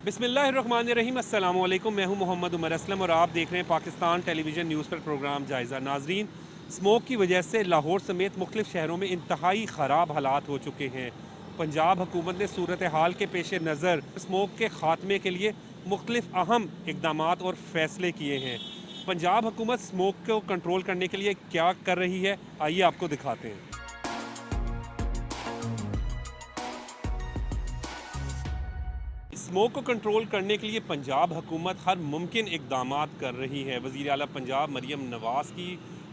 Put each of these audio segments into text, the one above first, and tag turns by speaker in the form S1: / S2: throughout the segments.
S1: बिस्मिल्लाहिर्रहमानिर्रहीम, अस्सलामु अलैकुम। मैं हूं मोहम्मद उमर असलम और आप देख रहे हैं पाकिस्तान टेलीविज़न न्यूज़ पर प्रोग्राम जायज़ा। नाजरीन, स्मोक की वजह से लाहौर समेत मुख्तलिफ़ शहरों में इंतहाई ख़राब हालात हो चुके हैं। पंजाब हुकूमत ने सूरत हाल के पेश नज़र स्मोक के ख़ात्मे के लिए मुख्तलिफ़ अहम इकदाम और फ़ैसले किए हैं। पंजाब हुकूमत स्मोक को कंट्रोल करने के लिए क्या कर रही है, आइए आपको दिखाते हैं। स्मोक को कंट्रोल करने के लिए पंजाब हुकूमत हर मुमकिन इकदाम कर रही है। वज़ीर आला पंजाब मरियम नवाज़ की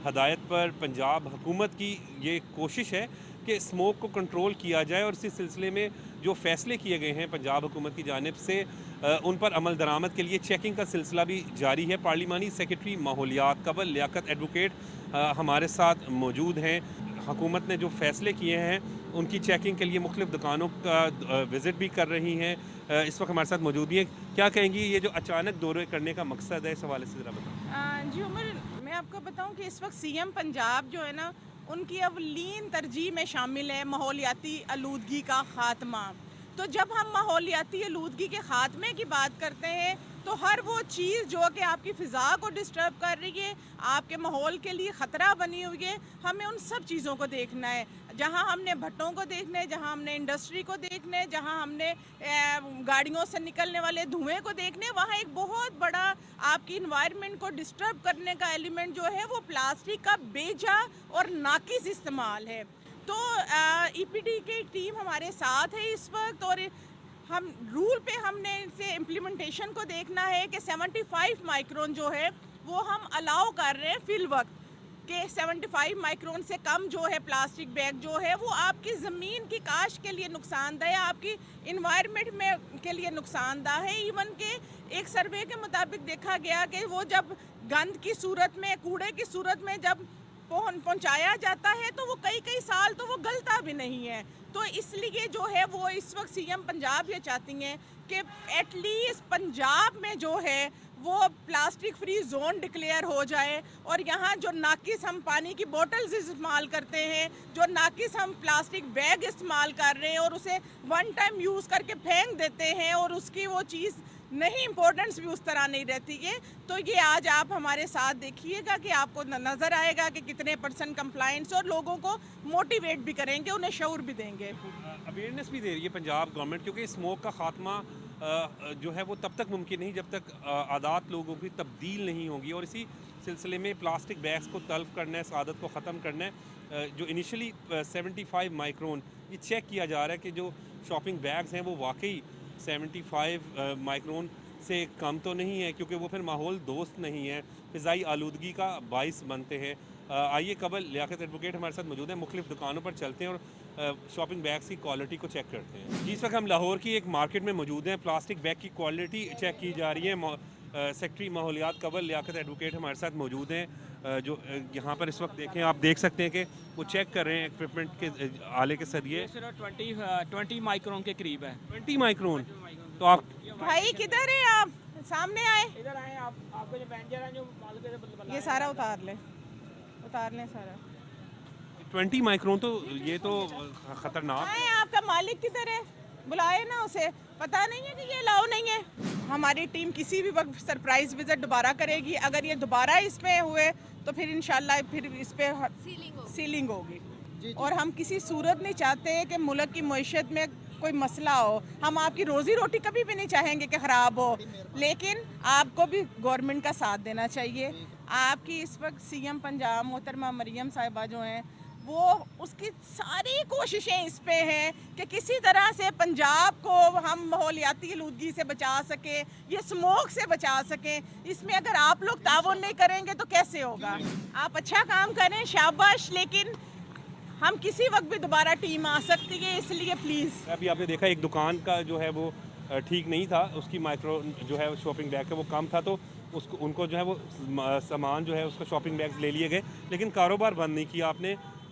S1: हदायत पर पंजाब हुकूमत की ये कोशिश है कि स्मोक को कंट्रोल किया जाए और इसी सिलसिले में जो फ़ैसले किए गए हैं पंजाब हुकूमत की जानिब से उन पर अमल दरामद के लिए चेकिंग का सिलसिला भी जारी है। पार्लिमानी सेक्रेटरी माहौलियात कबल लियाकत एडवोकेट हमारे साथ मौजूद हैं। हुकूमत ने जो फ़ैसले किए हैं उनकी चेकिंग के लिए मुख्तलिफ़ दुकानों का विज़िट भी कर रही हैं। इस वक्त हमारे साथ मौजूद भी है। क्या कहेंगी, ये जो अचानक दौरे करने का मकसद है, इस हवाले से ज़रा बताएं।
S2: जी उमर, मैं आपको बताऊं कि इस वक्त सीएम पंजाब जो है ना, उनकी अवलीन तरजीह में शामिल है माहौलियाती आलूदगी का ख़ात्मा। तो जब हम माहौलियाती आलूदगी के ख़ात्मे की बात करते हैं तो हर वो चीज़ जो कि आपकी फ़िज़ा को डिस्टर्ब कर रही है, आपके माहौल के लिए ख़तरा बनी हुई है, हमें उन सब चीज़ों को देखना है। जहाँ हमने भट्टों को देखना है, जहाँ हमने इंडस्ट्री को देखना है, जहाँ हमने गाड़ियों से निकलने वाले धुएँ को देखने, वहाँ एक बहुत बड़ा आपकी इन्वायरमेंट को डिस्टर्ब करने का एलिमेंट जो है वो प्लास्टिक का बेजा और नाकिस इस्तेमाल है। तो ईपीडी की टीम हमारे साथ है इस वक्त, और हम रूल पे हमने इसे इम्प्लीमेंटेशन को देखना है कि 75 माइक्रोन जो है वो हम अलाउ कर रहे हैं फिल वक्त के 75 माइक्रोन से कम जो है प्लास्टिक बैग जो है वो आपकी ज़मीन की काश के लिए नुकसानदेह है, आपकी इन्वायरमेंट में के लिए नुकसानदेह है। इवन के एक सर्वे के मुताबिक देखा गया कि वो जब गंद की सूरत में, कूड़े की सूरत में जब पहुंचाया जाता है तो वो कई कई साल तो वो गलता भी नहीं है। तो इसलिए जो है वो इस वक्त सीएम पंजाब ये चाहती हैं कि एटलीस्ट पंजाब में जो है वो प्लास्टिक फ्री जोन डिक्लेयर हो जाए, और यहाँ जो नाकिस हम पानी की बोतल्स इस्तेमाल करते हैं, जो नाकिस हम प्लास्टिक बैग इस्तेमाल कर रहे हैं और उसे वन टाइम यूज़ करके फेंक देते हैं और उसकी वो चीज़ नहीं, इम्पोर्टेंस भी उस तरह नहीं रहती है। तो ये आज आप हमारे साथ देखिएगा कि आपको नज़र आएगा कि कितने % कंप्लाइंस, और लोगों को मोटिवेट भी करेंगे, उन्हें शऊर भी देंगे,
S1: अवेयरनेस भी दे रही है पंजाब गवर्नमेंट, क्योंकि स्मोक का ख़ात्मा जो है वो तब तक मुमकिन नहीं जब तक आदात लोगों की तब्दील नहीं होगी। और इसी सिलसिले में प्लास्टिक बैग्स को तल्फ करना है, इस आदत को ख़त्म करना है। जो इनिशियली 75 माइक्रोन ये चेक किया जा रहा है कि जो शॉपिंग बैग्स हैं वो वाकई 75 माइक्रोन से कम तो नहीं है, क्योंकि वो फिर माहौल दोस्त नहीं है, फ़िज़ाई आलूदगी का बाइस बनते हैं। आइए कबल लियाकत एडवोकेट हमारे साथ मौजूद है, मुख्तलिफ़ दुकानों पर चलते हैं और शॉपिंग बैग्स की क्वालिटी को चेक करते हैं। जी, इस वक्त हम लाहौर की एक मार्केट में मौजूद हैं, प्लास्टिक बैग की क्वालिटी चेक की जा रही है। सेक्रेटरी माहौलियात कबल लियाकत एडवोकेट हमारे साथ मौजूद हैं, जो यहाँ पर इस वक्त देखें, आप देख सकते हैं कि वो चेक कर रहे हैं इक्विपमेंट के आले के सदिए।
S3: 20 माइक्रोन के करीब है।
S1: 20 माइक्रोन। तो आप
S2: भाई किधर है, आप सामने आए,
S3: इधर आए आप, आपके जो मैनेजर हैं जो माल के
S2: ये सारा उतार लें सारा।
S1: 20 माइक्रोन तो ये तो ख़तरनाक
S2: आए, आपका मालिक किधर है, बुलाए ना उसे, पता नहीं है कि ये अलाउ नहीं है। हमारी टीम किसी भी वक्त सरप्राइज विजिट दोबारा करेगी, अगर ये दोबारा इसमें हुए तो फिर इंशाल्लाह फिर इस पे सीलिंग होगी। और हम किसी सूरत नहीं चाहते कि मुल्क की मईशत में कोई मसला हो, हम आपकी रोज़ी रोटी कभी भी नहीं चाहेंगे कि ख़राब हो, लेकिन आपको भी गवर्नमेंट का साथ देना चाहिए। आपकी इस वक्त सीएम पंजाब मोहतरमा मरियम साहिबा जो हैं वो उसकी सारी कोशिशें इस पे हैं कि किसी तरह से पंजाब को हम माहौलियाती आलूदगी से बचा सकें, ये स्मोक से बचा सकें। इसमें अगर आप लोग ताउन नहीं करेंगे तो कैसे होगा। आप अच्छा काम करें, शाबाश, लेकिन हम किसी वक्त भी दोबारा टीम आ सकती है, इसलिए प्लीज़।
S1: अभी आपने देखा एक दुकान का जो है वो ठीक नहीं था, उसकी माइक्रो जो है शॉपिंग बैग का वो कम था, तो उसको उनको जो है वो सामान जो है उसका शॉपिंग बैग्स ले लिए गए, लेकिन कारोबार बंद नहीं किया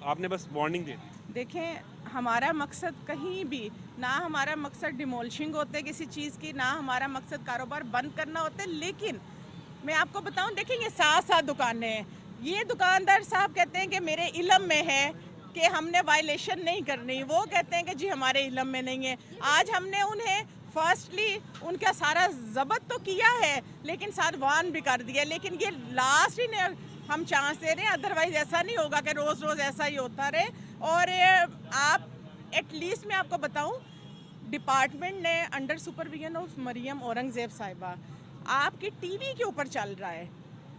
S1: आपने बस वार्निंग दे दी।
S2: देखें, हमारा मकसद कहीं भी ना, हमारा मकसद डिमोलिशिंग होते किसी चीज़ की, ना हमारा मकसद कारोबार बंद करना होता है। लेकिन मैं आपको बताऊं, देखें ये 7 दुकानें हैं, ये दुकानदार साहब कहते हैं कि मेरे इल्म में है कि हमने वायलेशन नहीं करनी, वो कहते हैं कि जी हमारे इल्म में नहीं है। आज हमने उन्हें फर्स्टली उनका सारा जब्त तो किया है, लेकिन साथ वार्न भी कर दिया, लेकिन ये लास्ट ही ने हम चांस दे रहे हैं, अदरवाइज ऐसा नहीं होगा कि रोज़ रोज़ ऐसा ही होता रहे। और आप एटलीस्ट मैं आपको बताऊं, डिपार्टमेंट ने under supervision of Maryam Aurangzeb साहिबा आपकी टीवी के ऊपर चल रहा है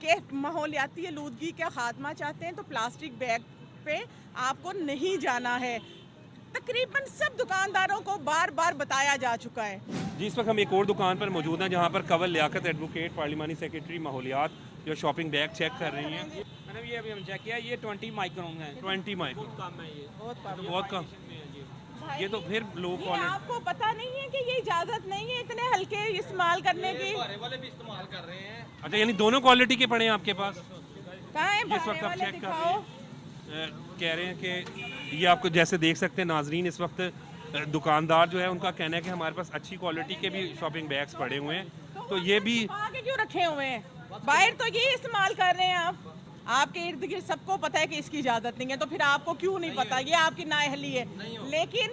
S2: कि माहौलियाती आलूदगी का खात्मा चाहते हैं तो प्लास्टिक बैग पे आपको नहीं जाना है। तकरीबन सब दुकानदारों को बार बार बताया जा चुका है।
S1: जी, इस वक्त हम एक और दुकान पर मौजूद हैं जहाँ पर कंवल लियाकत एडवोकेट पार्लिमानी सेक्रेटरी माहौलियात जो शॉपिंग बैग चेक कर रही हैं।
S3: मैंने ये अभी हम चेक किया, ये 20 माइक्रोन है।
S1: 20 माइक्रोन
S3: कम है ये,
S1: बहुत कम।
S2: भाई,
S1: ये तो फिर लो
S2: ये
S1: क्वालिटी।
S2: आपको पता नहीं है कि ये इजाजत नहीं है इतने हल्के इस्तेमाल करने की।
S3: वाले भी इस्तेमाल कर रहे हैं।
S1: अच्छा, यानी दोनों क्वालिटी के पड़े हैं आपके पास?
S2: कहाँ है
S1: जिस वक्त
S2: भारे
S1: आप
S2: वाले
S1: चेक कर
S2: दिखाओ।
S1: रहे हैं कह रहे हैं कि ये आपको जैसे देख सकते हैं नाजरीन, इस वक्त दुकानदार जो है उनका कहना है कि हमारे पास अच्छी क्वालिटी के भी शॉपिंग बैग्स पड़े हुए हैं, तो ये भी
S2: आगे क्यों रखे हुए हैं? बाहर तो ये इस्तेमाल कर रहे हैं आप। आपके इर्द गिर्द सबको पता है कि इसकी इजाजत नहीं है, तो फिर आपको क्यों नहीं पता? ये आपकी नाअहली है। लेकिन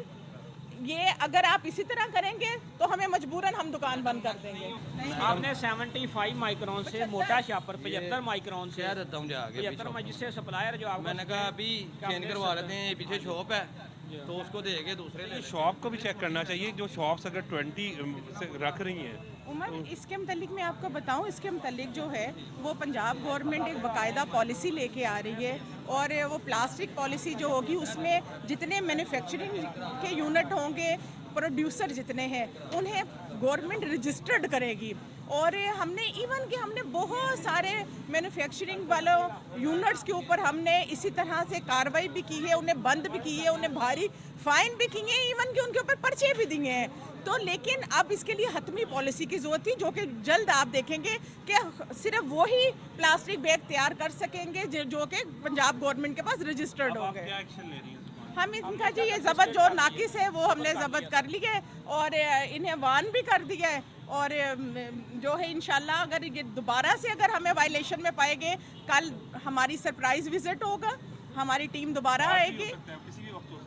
S2: ये अगर आप इसी तरह करेंगे तो हमें मजबूरन हम दुकान बंद कर देंगे।
S3: आपने 75 माइक्रोन से मोटा शापर 75 माइक्रोन से
S4: कह देता हूँ जा आगे
S3: 75 में जिससे सप्लायर जो आपको
S4: मैंने कहा अभी चेंज करवा लेते हैं, पीछे शॉप है तो उसको देके दूसरे ले
S1: शॉप को भी चेक करना चाहिए। जो शॉप्स अगर 20 से रख रही हैं,
S2: उमर, इसके मतलब मैं आपको बताऊं, इसके मतलब जो है वो पंजाब गवर्नमेंट एक बाकायदा पॉलिसी लेके आ रही है, और वो प्लास्टिक पॉलिसी जो होगी उसमें जितने मैन्युफैक्चरिंग के यूनिट होंगे, प्रोड्यूसर जितने हैं, उन्हें गवर्नमेंट रजिस्टर्ड करेगी। और हमने बहुत सारे मैन्युफैक्चरिंग वालों यूनिट्स के ऊपर हमने इसी तरह से कार्रवाई भी की है, उन्हें बंद भी की है, उन्हें भारी फाइन भी किए हैं, इवन कि उनके ऊपर पर्चे भी दिए हैं। तो लेकिन अब इसके लिए हतमी पॉलिसी की जरूरत थी, जो कि जल्द आप देखेंगे कि सिर्फ वही प्लास्टिक बैग तैयार कर सकेंगे जो कि पंजाब गवर्नमेंट के पास रजिस्टर्ड हो गए।
S1: क्या एक्शन ले रही हैं?
S2: हम इनका जी ये जब्त जो नाकिस है वो हमने जब्त कर ली है, और इन्हें वार्न भी कर दिया है। और जो है इंशाल्लाह अगर ये दोबारा से अगर हमें वायलेशन में पाएंगे, कल हमारी सरप्राइज विजिट होगा, हमारी टीम दोबारा आएगी,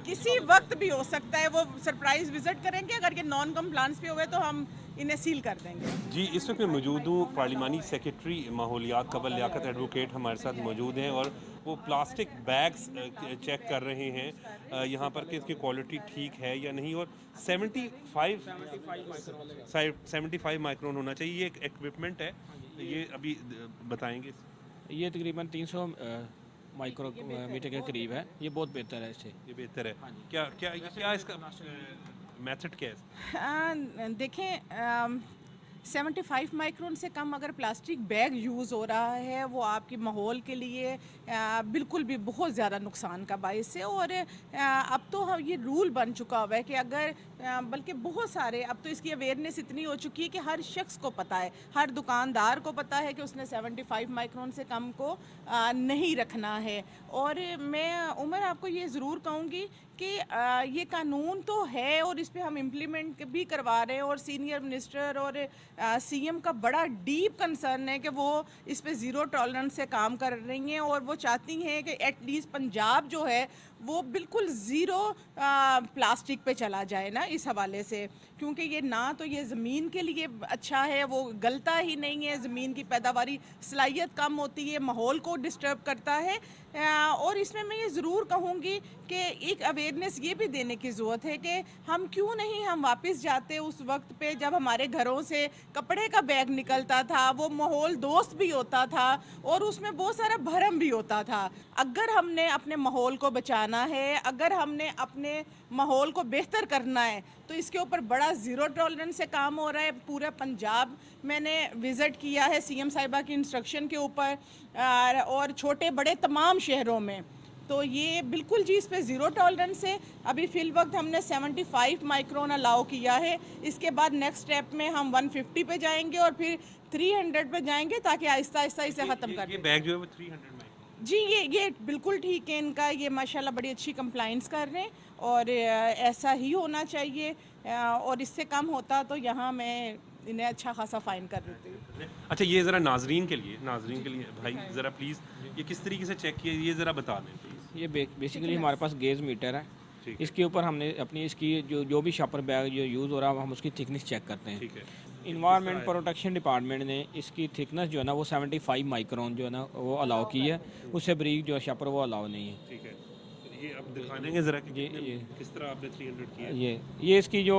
S2: किसी वक्त भी हो सकता है, वो सरप्राइज विजिट करेंगे। अगर ये नॉन कम्प्लांस पे हुए तो हम इन्हें सील कर देंगे।
S1: जी, इस वक्त मैं मौजूद हूँ, पार्लिमानी सेक्रेटरी माहौलियात कंवल लियाकत एडवोकेट हमारे साथ मौजूद हैं, और वो प्लास्टिक बैग्स चेक कर रहे हैं यहाँ पर कि इसकी क्वालिटी ठीक है या नहीं। और 75 माइक्रोन होना चाहिए, ये एक इक्विपमेंट है, ये अभी बताएंगे।
S3: ये तकरीबन 300 माइक्रोमीटर के करीब है। ये बहुत बेहतर है इससे।
S1: ये बेहतर है। क्या इसका मेथड क्या है?
S2: देखें, 75 माइक्रोन से कम अगर प्लास्टिक बैग यूज़ हो रहा है, वो आपके माहौल के लिए बिल्कुल भी बहुत ज़्यादा नुकसान का बायस है। और अब तो ये रूल बन चुका हुआ है कि अगर बल्कि बहुत सारे, अब तो इसकी अवेयरनेस इतनी हो चुकी है कि हर शख्स को पता है, हर दुकानदार को पता है कि उसने 75 माइक्रोन से कम को नहीं रखना है। और मैं उमर आपको ये ज़रूर कहूँगी कि ये कानून तो है और इस पे हम इम्प्लीमेंट भी करवा रहे हैं, और सीनियर मिनिस्टर और सीएम का बड़ा डीप कंसर्न है कि वो इस पे ज़ीरो टॉलरेंस से काम कर रही हैं, और वो चाहती हैं कि एटलीस्ट पंजाब जो है वो बिल्कुल ज़ीरो प्लास्टिक पे चला जाए ना, इस हवाले से। क्योंकि ये ना तो ये ज़मीन के लिए अच्छा है, वो गलता ही नहीं है, ज़मीन की पैदावारी सलाहियत कम होती है, माहौल को डिस्टर्ब करता है। और इसमें मैं ये ज़रूर कहूँगी कि एक अवेयरनेस ये भी देने की ज़रूरत है कि हम क्यों नहीं हम वापस जाते उस वक्त पे जब हमारे घरों से कपड़े का बैग निकलता था, वो माहौल दोस्त भी होता था और उसमें बहुत सारा भरम भी होता था। अगर हमने अपने माहौल को बचाना है, अगर हमने अपने माहौल को बेहतर करना है, तो इसके ऊपर बड़ा ज़ीरो टॉलरेंस से काम हो रहा है। पूरा पंजाब मैंने विज़िट किया है सीएम साहिबा की इंस्ट्रक्शन के ऊपर, और छोटे बड़े तमाम शहरों में, तो ये बिल्कुल जी इस पे ज़ीरो टॉलरेंस है। अभी फ़िल वक्त हमने 75 माइक्रोन अलाउ किया है, इसके बाद नेक्स्ट स्टेप में हम 150 पे जाएंगे और फिर 300 पे जाएंगे, ताकि आहिस्ता आहिस्ता इसे ख़त्म कर
S1: ये
S2: दें।
S1: बैग जो है वो 300 में।
S2: जी, ये बिल्कुल ठीक है इनका, ये माशाल्लाह बड़ी अच्छी कंप्लाइंस कर रहे हैं, और ऐसा ही होना चाहिए। और इससे कम होता तो यहाँ मैं इन्हें अच्छा खासा फ़ाइन कर देती हूँ।
S1: अच्छा, ये ज़रा नाजरीन के लिए भाई ज़रा प्लीज़ ये किस तरीके से चेक किया, ये ज़रा बता दें प्लीज़।
S3: ये बेसिकली हमारे पास गेज मीटर है,
S1: ठीक है।
S3: इसके ऊपर हमने अपनी इसकी जो भी शॉपर बैग जो यूज़ हो रहा है हम उसकी थिकनेस चेक करते हैं।
S1: ठीक है।
S3: इन्वायरमेंट प्रोटेक्शन डिपार्टमेंट ने इसकी थिकनेस जो है ना वो 75 माइक्रोन जो है ना वो अलाउ की है, उससे बरीक जो शॉपर वो अलाउ नहीं है।
S1: ठीक है। तो ये अब दिखाएंगे ज़रा कि
S3: ये
S1: किस तरह आपने 300 किया है।
S3: ये इसकी जो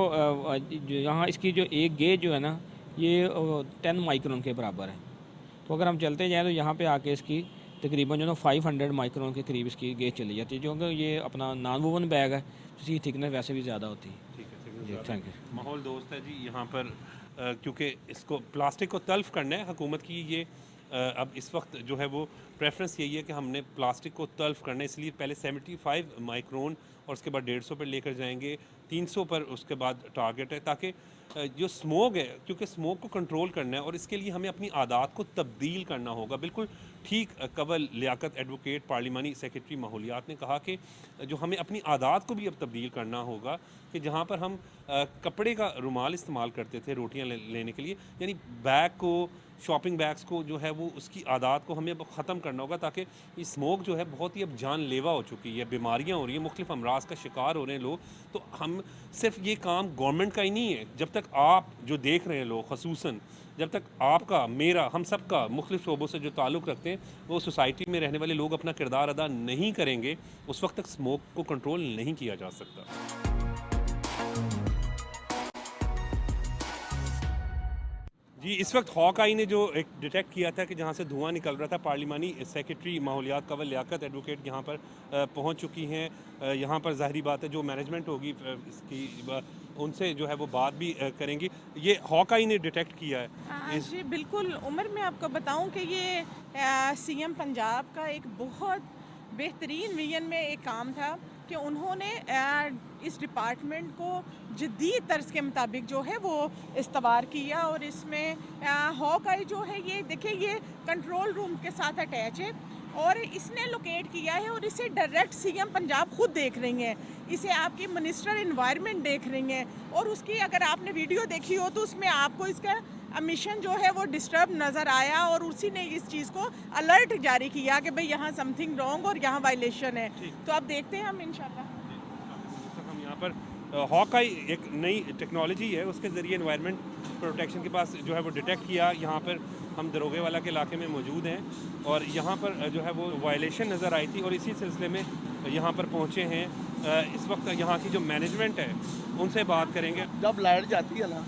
S3: यहाँ इसकी जो एक गेज जो है ना ये 10 माइक्रोन के बराबर है। तो अगर हम चलते जाएँ तो यहाँ पे आके इसकी तकरीबन जो ना 500 माइक्रोन के करीब इसकी गेज चली जाती है, जो कि ये अपना नॉन वोवन बैग है, इसकी थिकनेस वैसे भी ज़्यादा होती है।
S1: ठीक
S3: जी
S1: है।
S3: Thank you.
S1: माहौल दोस्त है जी यहाँ पर क्योंकि इसको प्लास्टिक को तल्फ करना है हुकूमत की ये अब इस वक्त जो है वो प्रेफरेंस यही है कि हमने प्लास्टिक को तल्फ करना है, इसलिए पहले 75 माइक्रोन और उसके बाद 150 पर लेकर जाएंगे, 300 पर उसके बाद टारगेट है, ताकि जो स्मोक है क्योंकि स्मोक को कंट्रोल करना है और इसके लिए हमें अपनी आदत को तब्दील करना होगा। बिल्कुल ठीक कबल लियाकत एडवोकेट पार्लिमानी सेक्रेटरी माहौलियात ने कहा कि जो हमें अपनी आदत को भी अब तब्दील करना होगा कि जहाँ पर हम कपड़े का रुमाल इस्तेमाल करते थे रोटियाँ लेने के लिए, यानी बैग को शॉपिंग बैग्स को जो है वो उसकी आदत को हमें अब ख़त्म करना होगा, ताकि ये स्मोक जो है बहुत ही अब जानलेवा हो चुकी है, बीमारियां हो रही हैं, मुख्तलिफ अमराज का शिकार हो रहे हैं लोग। तो हम सिर्फ ये काम गवर्नमेंट का ही नहीं है, जब तक आप जो देख रहे हैं लोग खसूसन जब तक आपका मेरा हम सब का मुख्तलिफ शोबों से जो ताल्लुक़ रखते हैं वो सोसाइटी में रहने वाले लोग अपना किरदार अदा नहीं करेंगे, उस वक्त तक स्मोक को कंट्रोल नहीं किया जा सकता। जी इस वक्त हॉक आई ने जो एक डिटेक्ट किया था कि जहाँ से धुआं निकल रहा था, पार्लिमानी सेक्रेटरी माहौलियात कवल लियाकत एडवोकेट यहाँ पर पहुँच चुकी हैं। यहाँ पर ज़ाहिरी बात है जो मैनेजमेंट होगी इसकी उनसे जो है वो बात भी करेंगी। ये हॉक आई ने डिटेक्ट किया है।
S2: जी बिल्कुल उमर, मैं आपको बताऊं कि ये सीएम पंजाब का एक बहुत बेहतरीन विजन में एक काम था कि उन्होंने इस डिपार्टमेंट को जदीद तर्ज के मुताबिक जो है वो इस्तवार किया और इसमें हॉक आई जो है ये देखिए ये कंट्रोल रूम के साथ अटैच है और इसने लोकेट किया है और इसे डायरेक्ट सीएम पंजाब खुद देख रही हैं, इसे आपकी मिनिस्टर एनवायरनमेंट देख रही हैं और उसकी अगर आपने वीडियो देखी हो तो उसमें आपको इसका मिशन जो है वो डिस्टर्ब नज़र आया और उसी ने इस चीज़ को अलर्ट जारी किया कि भाई यहाँ समथिंग रॉन्ग और यहाँ वायलेशन है। तो अब देखते हैं हम इंशाल्लाह।
S1: हम यहाँ पर हॉक-आई एक नई टेक्नोलॉजी है, उसके ज़रिए एनवायरनमेंट प्रोटेक्शन के पास जो है वो डिटेक्ट किया। यहाँ पर हम दरोगे वाला के इलाके में मौजूद हैं और यहाँ पर जो है वो वायलेशन नज़र आई थी और इसी सिलसिले में यहाँ पर पहुँचे हैं। इस वक्त यहाँ की जो मैनेजमेंट है उनसे बात करेंगे।
S5: जब लाइट जाती है ना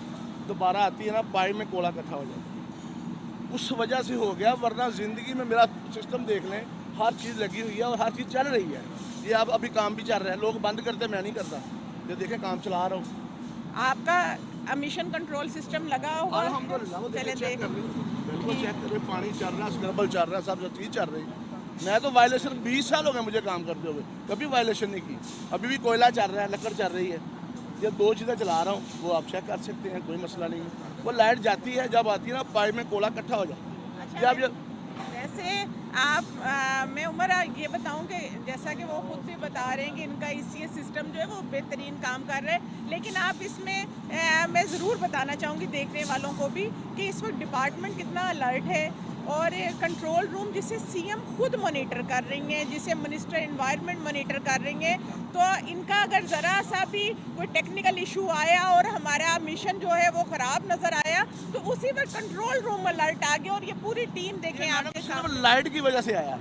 S5: दोबारा आती है ना, पाइप में कोड़ा इकट्ठा हो जाता है, उस वजह से हो गया, वरना ज़िंदगी में मेरा सिस्टम देख लें हर चीज़ लगी हुई है और हर चीज़ चल रही है। ये अब अभी काम भी चल रहा है, लोग बंद करते मैं नहीं करता, ये देखें काम चला रहा हूँ।
S2: आपका मिशन कंट्रोल सिस्टम लगा हुआ है?
S5: अल्हम्दुलिल्लाह वो
S2: चलें
S5: चेक
S2: देख
S5: कर लीजिए, बिल्कुल चेक करें, पानी चल रहा है, स्क्रबल चल रहा है, सब चीज़ चल रही है। मैं तो वायलेशन 20 साल हो गए मुझे काम करते हुए, कभी वायलेशन नहीं की। अभी भी कोयला चल रहा है, लकड़ चल रही है, ये 2 चीज़ें चला रहा हूँ, वो आप चेक कर सकते हैं, कोई मसला नहीं है। वो लाइट जाती है, जब आती है ना पाइप में कोला इकट्ठा हो जाता है।
S2: अच्छा,
S5: जब ये
S2: वैसे आप मैं उमर ये बताऊं कि जैसा कि वो खुद भी बता रहे हैं कि इनका ECS सिस्टम जो है वो बेहतरीन काम कर रहा है, लेकिन आप इसमें मैं ज़रूर बताना चाहूँगी देखने वालों को भी कि इस वक्त डिपार्टमेंट कितना अलर्ट है और कंट्रोल रूम जिसे सीएम खुद मॉनिटर कर रही हैं, जिसे मिनिस्टर एनवायरनमेंट मॉनिटर कर रही हैं, तो इनका अगर ज़रा सा भी कोई टेक्निकल इशू आया और हमारा मिशन जो है वो ख़राब नज़र आया तो उसी वक्त कंट्रोल रूम अलर्ट आ गया और ये पूरी टीम देखें आपके सामने।
S5: लाइट की वजह से आया,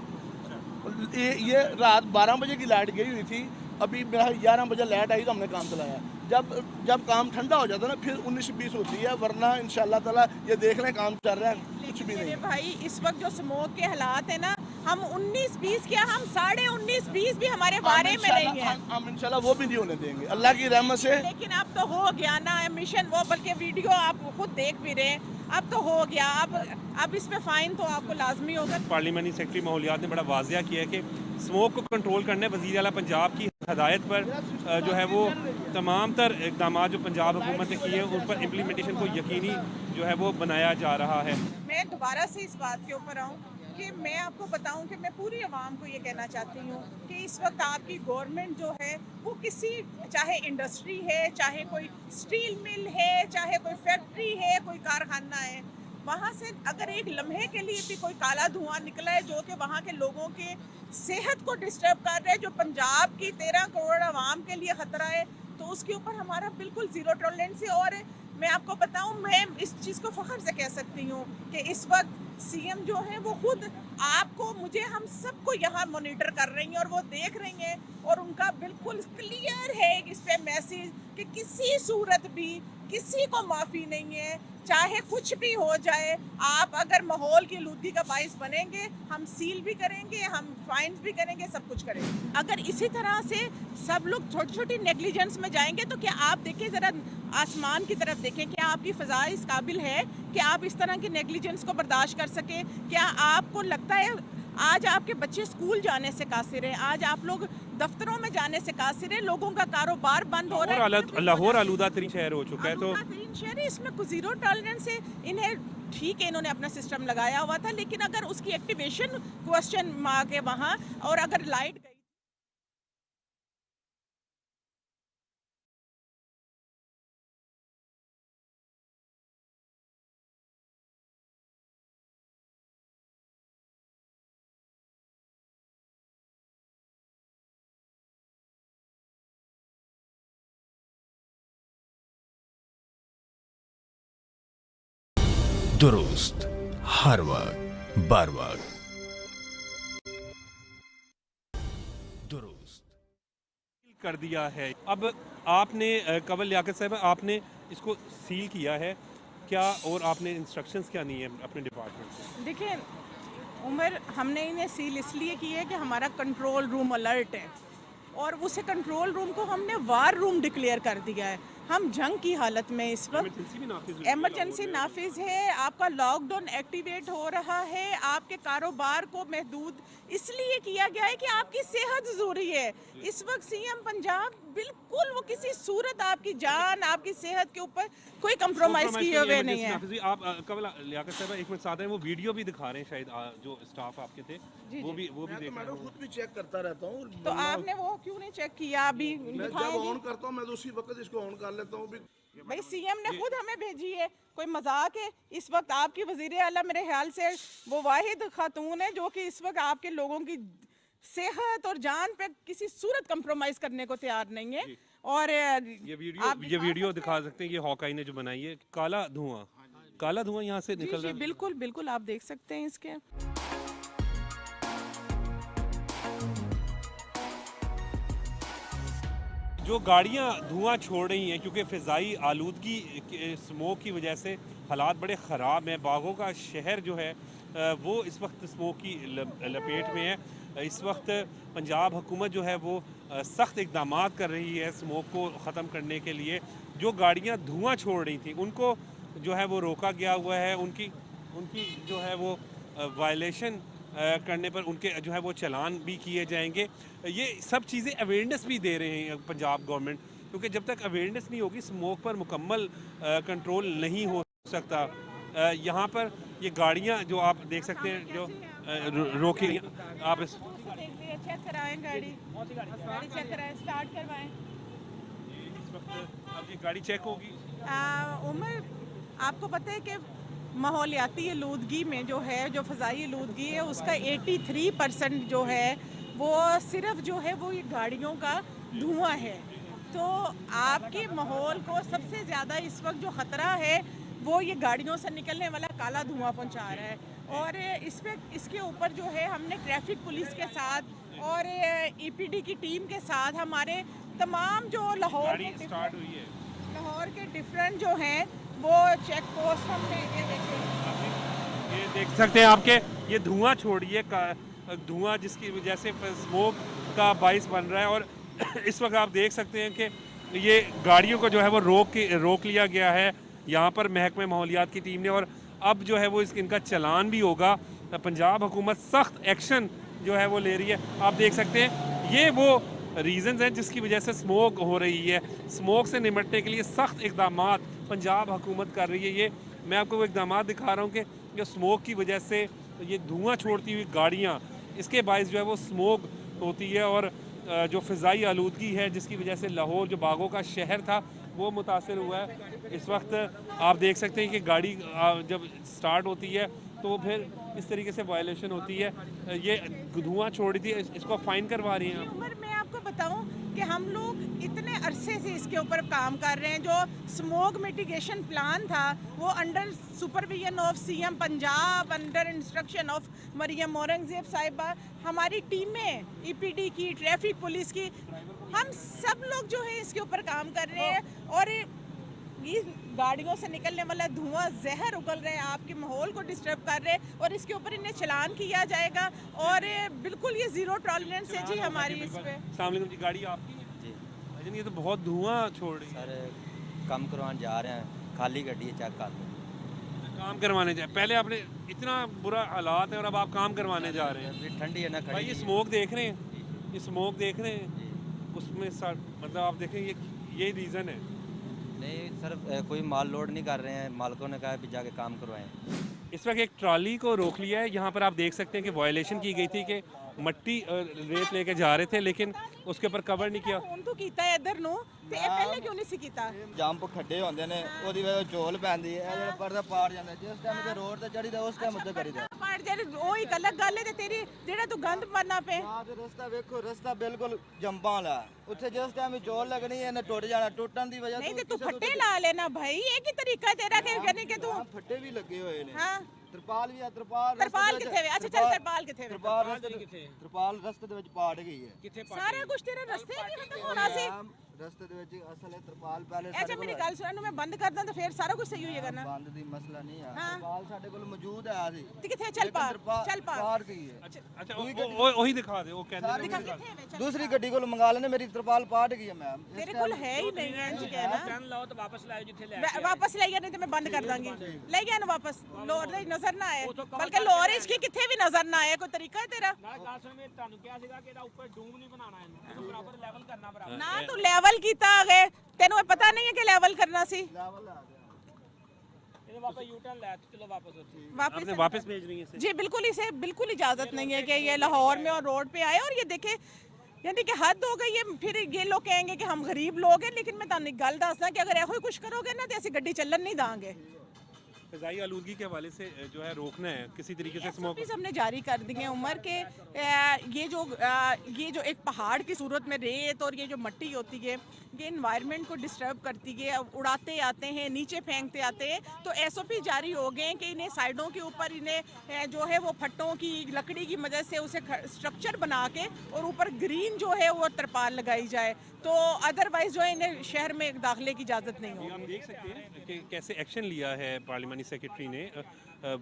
S5: ये रात 12 बजे की लाइट गई हुई थी, अभी मेरा 11 बजे लाइट आई तो हमने काम चलाया। जब काम ठंडा हो जाता है ना फिर 19-20 होती है, वरना इंशाल्लाह ताला ये देख लें काम चल रहा है, कुछ भी नहीं।
S2: भाई इस वक्त जो स्मोक के हालात है ना, हम 19-20 क्या हम 19.5-20 भी हमारे बारे में नहीं है।
S5: हम इंशाल्लाह वो भी नहीं होने देंगे अल्लाह की रहमत से।
S2: लेकिन अब तो हो गया ना मिशन वो, बल्कि वीडियो आप खुद देख भी रहे हैं, अब तो हो गया, अब इस पे फाइन तो आपको लाजमी होगा।
S1: पार्लिमानी सेक्रेटरी माहौलियात ने बड़ा वाजिया किया है कि स्मोक को कंट्रोल करने वज़ीर आला पंजाब की हदायत पर जो है वो तमाम तर इक़दाम जो पंजाब हुकूमत ने किए हैं उन पर इम्प्लीमेंटेशन को यकीनी जो है वो बनाया जा रहा है।
S2: मैं दोबारा से इस बात के ऊपर आऊँ कि मैं आपको बताऊं कि मैं पूरी आवाम को ये कहना चाहती हूँ कि इस वक्त आपकी गवर्नमेंट जो है वो किसी, चाहे इंडस्ट्री है, चाहे कोई स्टील मिल है, चाहे कोई फैक्ट्री है, कोई कारखाना है, वहाँ से अगर एक लम्हे के लिए भी कोई काला धुआं निकला है जो कि वहाँ के लोगों के सेहत को डिस्टर्ब कर रहा है, जो पंजाब की 13 करोड़ आवाम के लिए ख़तरा है, तो उसके ऊपर हमारा बिल्कुल ज़ीरो टॉलरेंस है। और मैं आपको बताऊं, मैं इस चीज़ को फ़ख्र से कह सकती हूँ कि इस वक्त सीएम जो है वो खुद आपको, मुझे, हम सबको यहाँ मॉनिटर कर रही हैं और वो देख रही हैं, और उनका बिल्कुल क्लियर है इस पे मैसेज कि किसी सूरत भी किसी को माफ़ी नहीं है, चाहे कुछ भी हो जाए। आप अगर माहौल की आलूदगी का बाइस बनेंगे, हम सील भी करेंगे, हम फाइन्स भी करेंगे, सब कुछ करेंगे। अगर इसी तरह से सब लोग छोटी छोटी नेग्लिजेंस में जाएंगे तो क्या आप देखिए ज़रा आसमान की तरफ देखें, क्या आपकी फ़ज़ा इस काबिल है कि आप इस तरह की नेग्लिजेंस को बर्दाश्त कर सकें? क्या आपको लगता है आज आपके बच्चे स्कूल जाने से कासिर हैं, आज आप लोग दफ्तरों में जाने से कासिर हैं, लोगों का कारोबार बंद हो रहा है,
S1: लाहौर आलूदा तरीन शहर हो चुका है, तो
S2: शहर है, इसमें कुछ ज़ीरो टॉलरेंस है। इन्हें ठीक है, इन्होंने अपना सिस्टम लगाया हुआ था, लेकिन अगर उसकी एक्टिवेशन क्वेश्चन मार्क है वहाँ, और अगर लाइट गई
S6: दुरुस्त हर वक्त बर वक्त दुरुस्त
S1: कर दिया है। अब आपने कंवल लियाकत साहब, आपने इसको सील किया है क्या, और आपने इंस्ट्रक्शंस क्या नहीं है अपने डिपार्टमेंट से?
S2: देखिए उमर, हमने इन्हें सील इसलिए की है कि हमारा कंट्रोल रूम अलर्ट है, और उसे कंट्रोल रूम को हमने वार रूम डिक्लेयर कर दिया है। हम जंग की हालत में इस वक्त, एमरजेंसी नाफिज है, आपका लॉकडाउन एक्टिवेट हो रहा है, आपके कारोबार को महदूद इसलिए किया गया है कि आपकी सेहत ज़रूरी है। इस वक्त सीएम पंजाब बिल्कुल वो किसी सूरत आपकी जान, आपकी सेहत के ऊपर कोई कंप्रोमाइज़ किए हुए नहीं है।
S1: आप कंवल लियाकत साहब एक मिनट साथ हैं, वो वीडियो भी दिखा रहे हैं शायद, जो स्टाफ आपके थे वो भी देख रहे हैं।
S5: खुद भी चेक करता रहता हूँ,
S2: तो आपने वो क्यों नहीं चेक किया? अभी
S5: मैं जब ऑन करता हूँ मैं तो उसी वक्त इसको ऑन कर लेता हूँ।
S2: भाई सीएम ने खुद हमें भेजी है, कोई मजाक है? इस वक्त आपकी वजीर आला मेरे ख्याल से वो वाहिद खातून है जो कि इस वक्त आपके लोगों की सेहत और जान पे किसी सूरत कंप्रोमाइज करने को तैयार नहीं है। और
S1: ये वीडियो दिखा सकते हैं, ये हॉकाई ने जो बनाई है, काला धुआं यहाँ से निकल रहा है।
S2: बिल्कुल बिल्कुल आप देख सकते हैं इसके।
S1: जो गाड़ियाँ धुआं छोड़ रही हैं, क्योंकि फ़िज़ाई आलूदगी स्मोक की वजह से हालात बड़े ख़राब हैं। बागों का शहर जो है वो इस वक्त स्मोक की लपेट में है। इस वक्त पंजाब हुकूमत जो है वो सख्त इक़दाम कर रही है स्मोक को ख़त्म करने के लिए। जो गाड़ियाँ धुआं छोड़ रही थी उनको जो है वो रोका गया हुआ है, उनकी जो है वो वायलेशन करने पर उनके जो है वो चालान भी किए जाएंगे। ये सब चीज़ें अवेयरनेस भी दे रहे हैं पंजाब गवर्नमेंट, क्योंकि जब तक अवेयरनेस नहीं होगी स्मोक पर मुकम्मल कंट्रोल नहीं हो सकता। यहाँ पर ये गाड़ियाँ जो आप देख सकते हैं जो रोकी, आप
S2: चेक कराएं, गाड़ी चेक कराएं, स्टार्ट करवाएं।
S1: इस वक्त अब ये गाड़ी चेक होगी।
S2: उमर, आपको पता है कि माहौलियाती आलूदगी में जो है, जो फ़ज़ाई आलूदगी है, उसका 83% जो है वो सिर्फ जो है वो ये गाड़ियों का धुआं है। तो आपके माहौल को सबसे ज़्यादा इस वक्त जो ख़तरा है वो ये गाड़ियों से निकलने वाला काला धुआं पहुंचा रहा है। और इसके ऊपर जो है हमने ट्रैफिक पुलिस के साथ और ईपीडी की टीम के साथ हमारे तमाम जो लाहौर के डिफरेंट जो हैं वो चेक पोस्ट हमने
S1: ये देख सकते हैं आपके, ये धुआं छोड़िए धुआं जिसकी वजह से स्मोक का बाइस बन रहा है। और इस वक्त आप देख सकते हैं कि ये गाड़ियों को जो है वो रोक लिया गया है यहाँ पर महकमे माहौलियात की टीम ने, और अब जो है वो इनका चालान भी होगा। पंजाब हुकूमत सख्त एक्शन जो है वो ले रही है। आप देख सकते हैं ये वो रीज़न्स हैं जिसकी वजह से स्मोक हो रही है। स्मोक से निपटने के लिए सख्त इक़दाम पंजाब हुकूमत कर रही है। ये मैं आपको वो इक़दाम दिखा रहा हूँ कि जो स्मोक की वजह से ये धुआं छोड़ती हुई गाड़ियाँ, इसके बायस जो है वो स्मोक होती है। और जो फ़िज़ाई आलूदगी है जिसकी वजह से लाहौर जो बागों का शहर था वो मुतासर हुआ है। इस वक्त आप देख सकते हैं कि गाड़ी जब स्टार्ट होती है तो फिर इस तरीके से वायलेशन होती है। ये धुआं छोड़ रही थी, इसको फाइन करवा रही हैं आप।
S2: उमर, मैं आपको बताऊं कि हम लोग इतने अरसे से इसके ऊपर काम कर रहे हैं। जो स्मोक मिटिगेशन प्लान था वो under supervision of CM Punjab, under instruction of Maryam Aurangzeb साहिबा, हमारी टीमें ईपीडी की, ट्रैफिक पुलिस की, हम सब लोग जो है इसके ऊपर काम कर रहे हैं। और ये गाड़ियों से निकलने वाला धुआं जहर उगल रहे हैं, आपके माहौल को डिस्टर्ब कर रहे हैं और इसके ऊपर इन्हें चलान किया जाएगा। और बिल्कुल ये जीरो टॉलरेंस है जी हमारी इस पे।
S1: अस्सलाम वालेकुम जी, गाड़ी आपकी है
S7: जी
S1: भाईजान? ये तो बहुत धुआं छोड़ रही है।
S7: सर कम करवाने जा रहे हैं, खाली गड्डी है, चेक कर लो।
S1: काम करवाने जाए, पहले आपने इतना बुरा हालात है और अब आप काम करवाने जा रहे हैं।
S7: अभी ठंडी है ना,
S1: भाई
S7: खड़ी
S1: ये
S7: है।
S1: स्मोक देख रहे हैं, ये स्मोक देख रहे हैं,
S7: जी
S1: उसमें मतलब आप देखें ये रीज़न है।
S7: नहीं सर, कोई माल लोड नहीं कर रहे हैं, मालकों ने कहा है भी जाके काम करवाएं।
S1: इस वक्त एक ट्रॉली को रोक लिया है। यहाँ पर आप देख सकते हैं कि वायलेशन की गई थी कि मट्टी रेत लेके जा रहे थे, लेकिन उसके ऊपर कवर नहीं किया।
S2: फोन तो कीता है इधर नु ते ये पहले क्यों नहीं सी कीता?
S8: ਜੰਪ ਖੱਡੇ ਹੁੰਦੇ ਨੇ ਉਹਦੀ ਵਜ੍ਹਾ ਤੋਂ ਝੋਲ ਪੈਂਦੀ ਹੈ, ਇਹ ਜਿਹੜਾ ਪਰਦਾ ਪਾੜ ਜਾਂਦਾ ਹੈ। ਜਿਸ ਟਾਈਮ ਤੇ ਰੋਡ ਤੇ ਚੜੀਦਾ ਉਸ ਟਾਈਮ ਉੱਤੇ ਕਰੀਦਾ।
S2: ਪਾੜ ਜੇ ਉਹ ਇੱਕ ਅਲੱਗ ਗੱਲ ਹੈ ਤੇ ਤੇਰੀ ਜਿਹੜਾ ਤੂੰ ਗੰਦ ਪਾਣਾ ਪਏ।
S8: ਆਹ ਤੇ ਰਸਤਾ ਵੇਖੋ, ਰਸਤਾ ਬਿਲਕੁਲ ਜੰਪਾਂ ਵਾਲਾ ਹੈ। ਉੱਥੇ ਜਿਸ ਟਾਈਮ ਵੀ ਝੋਲ ਲੱਗਣੀ ਹੈ ਇਹਨੇ ਟੁੱਟ ਜਾਣਾ। ਟੁੱਟਣ ਦੀ ਵਜ੍ਹਾ
S2: नहीं
S8: ਤੋਂ
S2: तो तू फट्टे ला लेना भाई, एक ही तरीका है तेरा कि यानी कि तू
S8: ਫੱਟੇ ਵੀ ਲੱਗੇ ਹੋਏ ਨੇ।
S2: हाँ
S8: ਤਰਪਾਲ ਵੀ ਆ, ਤਰਪਾਲ
S2: तरपाल किथे वे? अच्छा चल तरपाल किथे वे?
S8: ਤਰਪਾਲ ਰਸਤੇ ਦੇ ਵਿੱਚ ਪਾੜ ਗਈ ਹੈ।
S2: सारा कुछ तेरे रास्ते नहीं खत्म होना सी।
S8: ਰਸਤੇ ਦੇ ਵਿੱਚ ਅਸਲ ਹੈ ਤਰਪਾਲ ਪਹਿਲੇ
S2: अच्छा मेरी गल सुन, मैं बंद कर दा तो फिर सारा कुछ सही हो जाएगा ना।
S8: ਬੰਦ ਦੀ ਮਸਲਾ ਨਹੀਂ ਹੈ।
S2: ਹਾਂ।
S8: ਤਰਪਾਲ ਸਾਡੇ ਕੋਲ ਮੌਜੂਦ ਹੈ ਸੀ।
S2: तो किथे चल पार, चल पार।
S8: ਪਾੜ ਗਈ ਹੈ।
S1: अच्छा वही दिखा दे, वो कहते हैं
S2: दिखा किथे वे? चल।
S8: ਦੂਸਰੀ ਗੱਡੀ ਕੋਲ ਮੰਗਾ ਲੈਣੇ, ਮੇਰੀ ਤਰਪਾਲ ਪਾੜ ਗਈ ਹੈ ਮੈਮ।
S2: तेरे कोल है ही नहीं है इंज कहना।
S3: टर्न लाओ तो वापस लाओ जिथे ले
S2: वापस ले गया नहीं तो मैं बंद कर दांगी। ले गया ना वापस, लोर दे नजर ना आए, बल्कि लोरेज की किथे भी नजर ना आए। कोई तरीका है तेरा?
S3: ਨਾਲ ਗੱਲ ਸੁਣ, ਮੈਂ ਤੁਹਾਨੂੰ ਕਿਹਾ ਸੀਗਾ ਕਿ ਇਹਦਾ ਉੱਪਰ ਡੂਮ ਨਹੀਂ ਬਣਾਉਣਾ, ਇਹਨੂੰ ਬਰਾਬਰ ਲੈਵਲ ਕਰਨਾ ਬਰਾਬਰ।
S2: ना तू लेवल कीता आगे, तेनू पता नहीं है कि लेवल करना सी।
S3: ਇਹਦੇ ਵਾਪਸ ਯੂ ਟਰਨ ਲੈ ਚਲੋ वापस ਉੱਥੇ।
S2: वापस
S1: आपने वापस भेज रही है इसे।
S2: जी बिल्कुल, इसे बिल्कुल इजाजत नहीं है कि ये लाहौर में और रोड पे आए और ये देखे, यानी कि हद हो गई है। फिर ये लोग कहेंगे कि हम गरीब लोग हैं, लेकिन मैं तुहानू गल दसदा कि अगर ऐसा कुछ करोगे ना तो ऐसी गड्डी चलन नहीं देंगे।
S1: फ़िज़ाई आलूदगी के हवाले से जो है रोकना है किसी तरीके से स्मोक।
S2: SOPs हमने जारी कर दी हैं उमर के। ये जो एक पहाड़ की सूरत में रेत और ये जो मट्टी होती है, ये इन्वायरमेंट को डिस्टर्ब करती है, उड़ाते आते हैं, नीचे फेंकते आते हैं। तो SOP जारी हो गए हैं कि इन्हें साइडों के ऊपर इन्हें जो है वो फट्टों की लकड़ी की मदद से उसे स्ट्रक्चर बना के और ऊपर ग्रीन जो है वो तरपाल लगाई जाए, तो अदरवाइज जो है इन्हें शहर में दाखिले की इजाज़त नहीं होगी।
S1: आप देख सकते हैं कि कैसे एक्शन लिया है पार्लिमानी सेक्रेटरी ने।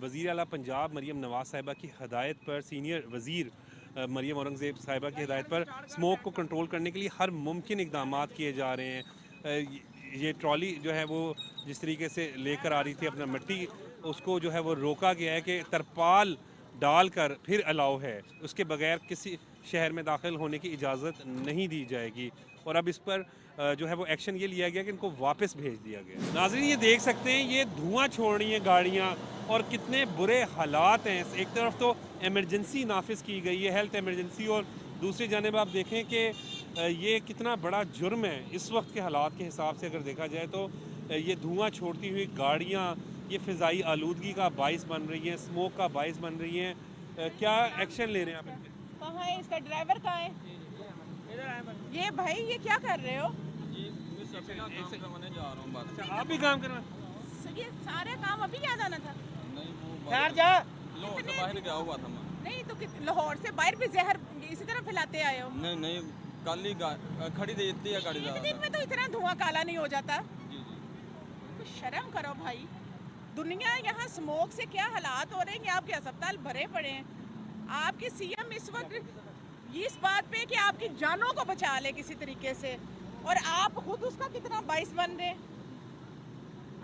S1: वज़ीर आला पंजाब मरियम नवाज़ साहिबा की हदायत पर, सीनियर वज़ीर मरियम औरंगज़ेब साहिबा की हदायत पर स्मोक को कंट्रोल करने के लिए हर मुमकिन इकदाम किए जा रहे हैं। ये ट्रॉली जो है वो जिस तरीके से लेकर आ रही थी अपना मट्टी, उसको जो है वो रोका गया है कि तरपाल डालकर फिर अलाउ है, उसके बगैर किसी शहर में दाखिल होने की इजाज़त नहीं दी जाएगी। और अब इस पर जो है वो एक्शन ये लिया गया कि इनको वापस भेज दिया गया। नाज़रीन ये देख सकते हैं ये धुआं छोड़ रही हैं गाड़ियाँ और कितने बुरे हालात हैं। एक तरफ तो एमरजेंसी नाफिज की गई है, हेल्थ एमरजेंसी, और दूसरी जानिब आप देखें कि ये कितना बड़ा जुर्म है इस वक्त के हालात के हिसाब से अगर देखा जाए तो। ये धुआं छोड़ती हुई गाड़ियाँ ये फ़िज़ाई आलूदगी का बाइस बन रही हैं, स्मोक का बाइस बन रही हैं। क्या एक्शन ले रहे हैं आप इनके?
S2: कहाँ है इसका ड्राइवर? कहाँ है ये भाई? ये क्या कर रहे हो?
S1: अच्छा, आप भी काम करना?
S2: ये सारे काम अभी याद आना था?
S4: खैर जा
S2: नहीं तो लाहौर से बाहर भी जहर इसी तरह फैलाते आए हो?
S4: नहीं नहीं, कल ही खड़ी देती है गाड़ी
S2: एक दिन में तो इतना धुआं काला नहीं हो जाता? कुछ शर्म करो भाई। दुनिया यहाँ स्मोक से क्या हालात हो रहे हैं कि आपके अस्पताल भरे पड़े हैं। आपके सीएम इस वक्त इस बात पे कि आपकी जानों को बचा ले किसी तरीके से, और आप खुद उसका कितना बाइस बन रहे हैं।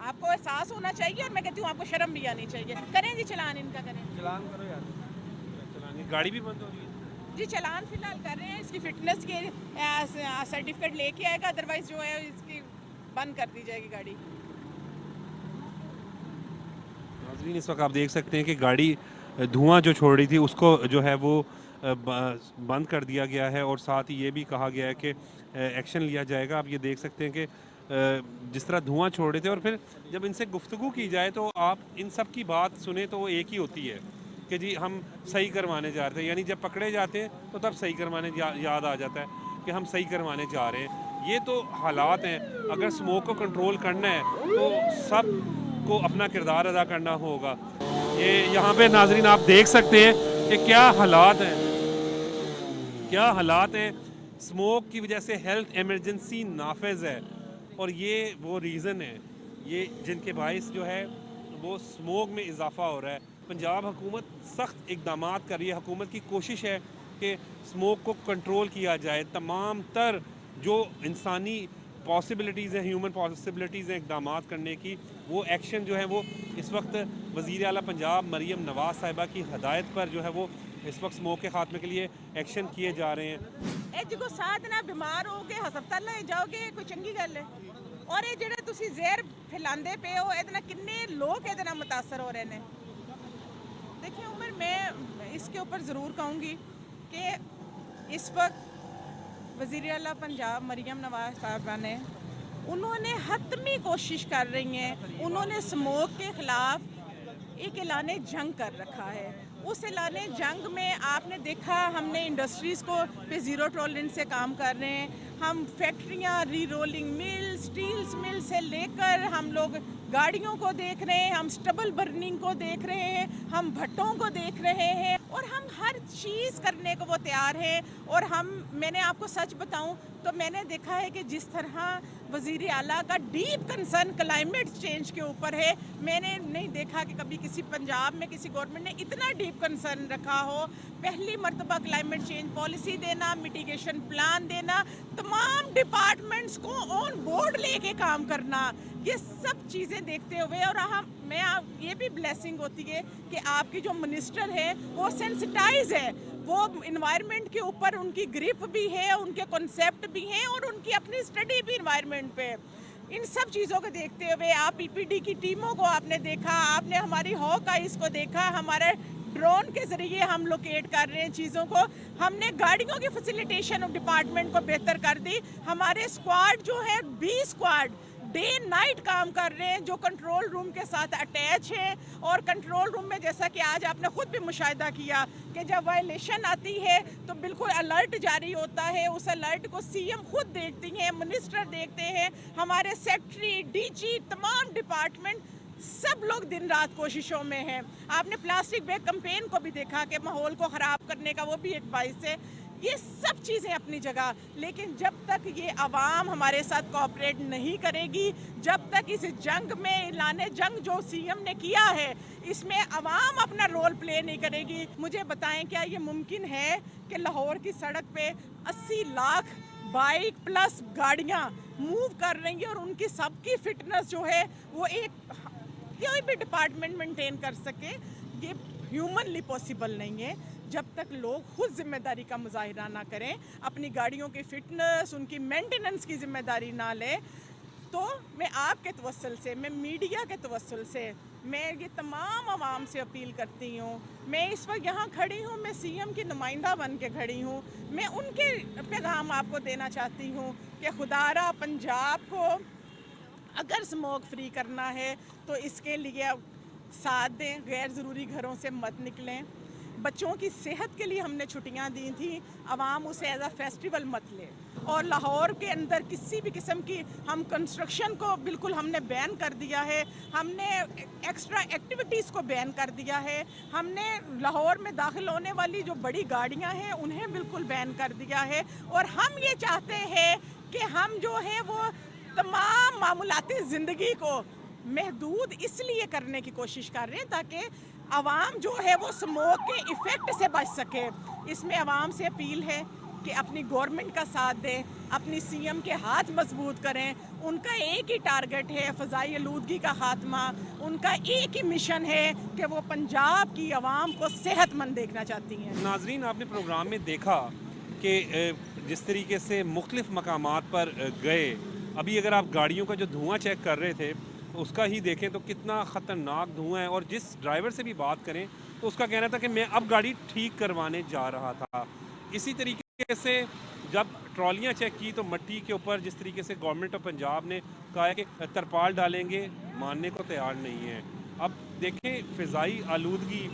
S2: आपको एहसास होना चाहिए, और मैं कहती हूँ आपको शर्म भी आनी चाहिए। करें जी चलान इनका, करें
S4: चलान करो यार।
S1: चलानी गाड़ी भी बंद हो रही है
S2: जी। चलान फिलहाल कर रहे हैं, इसकी फिटनेस के सर्टिफिकेट लेके आएगा, अदरवाइज जो है इसकी बंद कर दी जाएगी गाड़ी।
S1: नाज़रीन इस वक्त आप देख सकते हैं कि गाड़ी धुआं जो छोड़ रही थी उसको जो है वो बंद कर दिया गया है, और साथ ही ये भी कहा गया है कि एक्शन लिया जाएगा। आप ये देख सकते हैं कि जिस तरह धुआं छोड़ रहे थे, और फिर जब इनसे गुफ्तगू की जाए तो आप इन सब की बात सुने तो वो एक ही होती है कि जी हम सही करवाने जा रहे थे, यानी जब पकड़े जाते हैं तो तब सही करवाने याद आ जाता है कि हम सही करवाने जा रहे हैं। ये तो हालात हैं। अगर स्मोक को कंट्रोल करना है तो सब को अपना किरदार अदा करना होगा। ये यहाँ पे नाजरीन आप देख सकते हैं कि क्या हालात हैं, क्या हालात हैं। स्मोक की वजह से हेल्थ इमरजेंसी नाफिज है, और ये वो रीज़न है ये जिनके बाइस जो है वो स्मोक में इजाफा हो रहा है। पंजाब हुकूमत सख्त इकदाम कर रही है। हुकूमत की कोशिश है कि स्मोक को कंट्रोल किया जाए। तमाम तर जो इंसानी पॉसिबिलिटीज़ हैं, ह्यूमन पॉसिबिलिटीज़ हैं इकदाम करने की, वो एक्शन जो है वो इस वक्त वज़ीर आला पंजाब मरीम नवाज़ साहिबा की हदायत पर जो है वो इस वक्त स्मोक के खात्मे के लिए एक्शन किए जा रहे हैं।
S2: जो साथ ना बीमार हो के हस्पताल जाओगे कोई चंगी गल है, और ये जेड़ा तुसी जहर फैलांदे पे हो ਇਹਦੇ ਨਾਲ किन्ने लोग ਇਹਦੇ ਨਾਲ मुतासर हो रहे हैं। देखिए उमर, मैं इसके ऊपर ज़रूर कहूँगी कि इस वक्त वज़ीर आला पंजाब मरीम नवाज़ साहिबा ने उन्होंने हतमी कोशिश कर रही हैं, उन्होंने स्मोक के ख़िलाफ़ एक ऐलान जंग कर रखा है। उस ऐलान जंग में आपने देखा हमने इंडस्ट्रीज़ को पे ज़ीरो टॉलरेंस से काम कर रहे हैं। हम फैक्ट्रियाँ, री रोलिंग मिल, स्टील्स मिल से लेकर हम लोग गाड़ियों को देख रहे हैं, हम स्टबल बर्निंग को देख रहे हैं, हम भट्टों को देख रहे हैं, और हम हर चीज़ करने को वो तैयार हैं। और मैंने आपको सच बताऊं तो मैंने देखा है कि जिस तरह वज़ीर आला का डीप कंसर्न क्लाइमेट चेंज के ऊपर है, मैंने नहीं देखा कि कभी किसी पंजाब में किसी गवर्नमेंट ने इतना डीप कंसर्न रखा हो। पहली मरतबा क्लाइमेट चेंज पॉलिसी देना, मिटिगेशन प्लान देना, तमाम डिपार्टमेंट्स को ऑन बोर्ड लेके काम करना, ये सब चीज़ें देखते हुए, और ये भी ब्लेसिंग होती है कि आपकी जो मिनिस्टर है वो सेंसिटाइज है, वो इन्वायरमेंट के ऊपर उनकी ग्रिप भी है, उनके कॉन्सेप्ट भी हैं, और उनकी अपनी स्टडी भी इन्वायरमेंट पे। इन सब चीज़ों को देखते हुए आप पीपीडी की टीमों को आपने देखा, आपने हमारी हॉकाइज को देखा, हमारे ड्रोन के ज़रिए हम लोकेट कर रहे हैं चीज़ों को, हमने गाड़ियों की फैसिलिटेशन डिपार्टमेंट को बेहतर कर दी। हमारे स्क्वाड जो है 20 स्क्वाड डे नाइट काम कर रहे हैं जो कंट्रोल रूम के साथ अटैच है। और कंट्रोल रूम में जैसा कि आज आपने खुद भी मुशाहिदा किया कि जब वायलेशन आती है तो बिल्कुल अलर्ट जारी होता है। उस अलर्ट को सीएम खुद देखती हैं, मिनिस्टर देखते हैं, हमारे सेक्रेटरी, डीजी, तमाम डिपार्टमेंट, सब लोग दिन रात कोशिशों में हैं। आपने प्लास्टिक बैग कैंपेन को भी देखा कि माहौल को ख़राब करने का वो भी एक बाइस है। ये सब चीज़ें अपनी जगह, लेकिन जब तक ये आवाम हमारे साथ कोऑपरेट नहीं करेगी, जब तक इस जंग में ऐलान जंग जो सीएम ने किया है इसमें आवाम अपना रोल प्ले नहीं करेगी, मुझे बताएं क्या ये मुमकिन है कि लाहौर की सड़क पे 80 लाख बाइक प्लस गाड़ियाँ मूव कर रही हैं और उनकी सबकी फिटनेस जो है वो एक कोई भी डिपार्टमेंट मेंटेन कर सके? ये ह्यूमनली पॉसिबल नहीं है जब तक लोग खुद जिम्मेदारी का मुजाहिरा ना करें, अपनी गाड़ियों की फिटनेस, उनकी मेंटेनेंस की जिम्मेदारी ना लें। तो मैं आपके तवस्सुल से, मैं मीडिया के तवस्सुल से, मैं ये तमाम आवाम से अपील करती हूँ। मैं इस वक्त यहाँ खड़ी हूँ, मैं सीएम की नुमाइंदा बन के खड़ी हूँ। मैं उनके पैगाम आपको देना चाहती हूँ कि खुदारा पंजाब को अगर स्मोक फ्री करना है तो इसके लिए साथ दें, गैर ज़रूरी घरों से मत निकलें। बच्चों की सेहत के लिए हमने छुट्टियां दी थी, आवाम उसे एज अ फेस्टिवल मत ले। और लाहौर के अंदर किसी भी किस्म की हम कंस्ट्रक्शन को बिल्कुल हमने बैन कर दिया है, हमने एक्स्ट्रा एक्टिविटीज़ को बैन कर दिया है, हमने लाहौर में दाखिल होने वाली जो बड़ी गाड़ियां हैं उन्हें बिल्कुल बैन कर दिया है। और हम ये चाहते हैं कि हम जो है वो तमाम मामूलाती ज़िंदगी को महदूद इसलिए करने की कोशिश कर रहे हैं ताकि आवाम जो है वो स्मोक के इफ़ेक्ट से बच सके। इसमें आवाम से अपील है कि अपनी गवर्नमेंट का साथ दें, अपनी सीएम के हाथ मजबूत करें। उनका एक ही टारगेट है फ़ज़ाई आलूदगी का ख़ात्मा, उनका एक ही मिशन है कि वो पंजाब की आवाम को सेहतमंद देखना चाहती हैं।
S1: नाजरीन, आपने प्रोग्राम में देखा कि जिस तरीके से मुख्तलिफ़ मकामात पर गए, अभी अगर आप गाड़ियों का जो धुआं चेक कर रहे थे उसका ही देखें तो कितना ख़तरनाक धुआं है। और जिस ड्राइवर से भी बात करें तो उसका कहना था कि मैं अब गाड़ी ठीक करवाने जा रहा था। इसी तरीके से जब ट्रॉलियाँ चेक की तो मिट्टी के ऊपर जिस तरीके से गवर्नमेंट ऑफ पंजाब ने कहा है कि तरपाल डालेंगे, मानने को तैयार नहीं है। अब देखें, फ़िज़ाई आलूदगी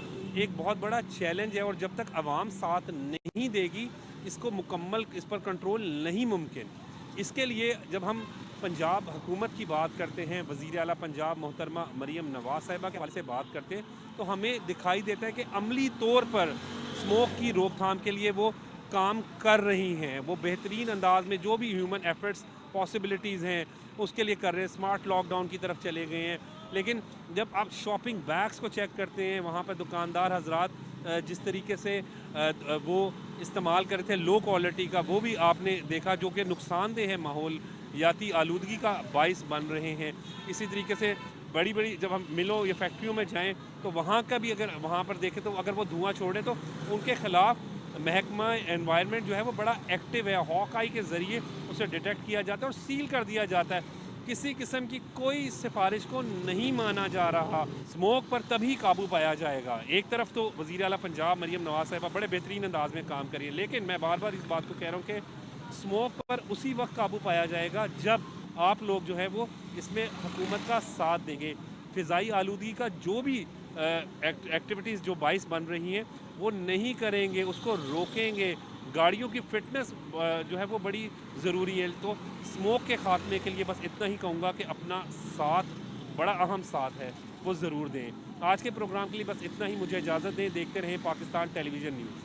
S1: एक बहुत बड़ा चैलेंज है और जब तक आवाम साथ नहीं देगी इसको मुकम्मल इस पर कंट्रोल नहीं मुमकिन। इसके लिए जब हम पंजाब हुकूमत की बात करते हैं, वज़ीर आला पंजाब मोहतरमा मरीम नवाज़ साहिबा के हवाले से बात करते हैं, तो हमें दिखाई देता है कि अमली तौर पर स्मोक की रोकथाम के लिए वो काम कर रही हैं। वो बेहतरीन अंदाज में जो भी ह्यूमन एफर्ट्स पॉसिबिलिटीज़ हैं उसके लिए कर रहे हैं। स्मार्ट लॉकडाउन की तरफ चले गए हैं। लेकिन जब आप शॉपिंग बैग्स को चेक करते हैं, वहाँ पर दुकानदार हजरात जिस तरीके से वो इस्तेमाल कर रहे थे लो क्वालिटी का, वो भी आपने देखा, जो कि नुकसानदेह है, माहौलियाती आलूदगी का बाइस बन रहे हैं। इसी तरीके से बड़ी बड़ी जब हम मिलों या फैक्ट्रियों में जाएं तो वहाँ का भी अगर वहाँ पर देखें तो अगर वो धुआं छोड़ें तो उनके ख़िलाफ़ महकमा एनवायरनमेंट जो है वो बड़ा एक्टिव है। हॉक आई के ज़रिए उसे डिटेक्ट किया जाता है और सील कर दिया जाता है। किसी किस्म की कोई सिफारिश को नहीं माना जा रहा। स्मोक पर तभी काबू पाया जाएगा। एक तरफ तो वज़ीर आला पंजाब मरीम नवाज़ साहिबा बड़े बेहतरीन अंदाज में काम करिए, लेकिन मैं बार बार इस बात को कह रहा हूँ कि स्मोक पर उसी वक्त काबू पाया जाएगा जब आप लोग जो है वो इसमें हुकूमत का साथ देंगे। फ़िज़ाई आलूदगी का जो भी एक्टिविटीज़ जो बाइस बन रही हैं वो नहीं करेंगे, उसको रोकेंगे। गाड़ियों की फ़िटनेस जो है वो बड़ी ज़रूरी है। तो स्मोक के ख़ात्मे के लिए बस इतना ही कहूँगा कि अपना साथ, बड़ा अहम साथ है, वो ज़रूर दें। आज के प्रोग्राम के लिए बस इतना ही, मुझे इजाज़त दें। देखते रहें पाकिस्तान टेलीविज़न न्यूज़।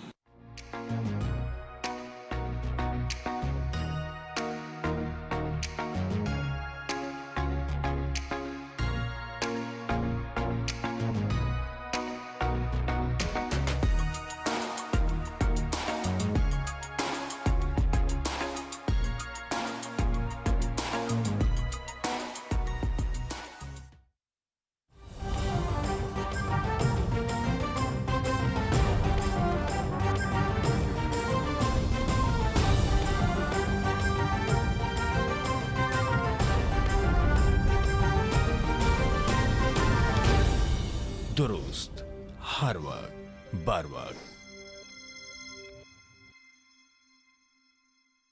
S6: दुरुस्त हर वक्त बार वक्त।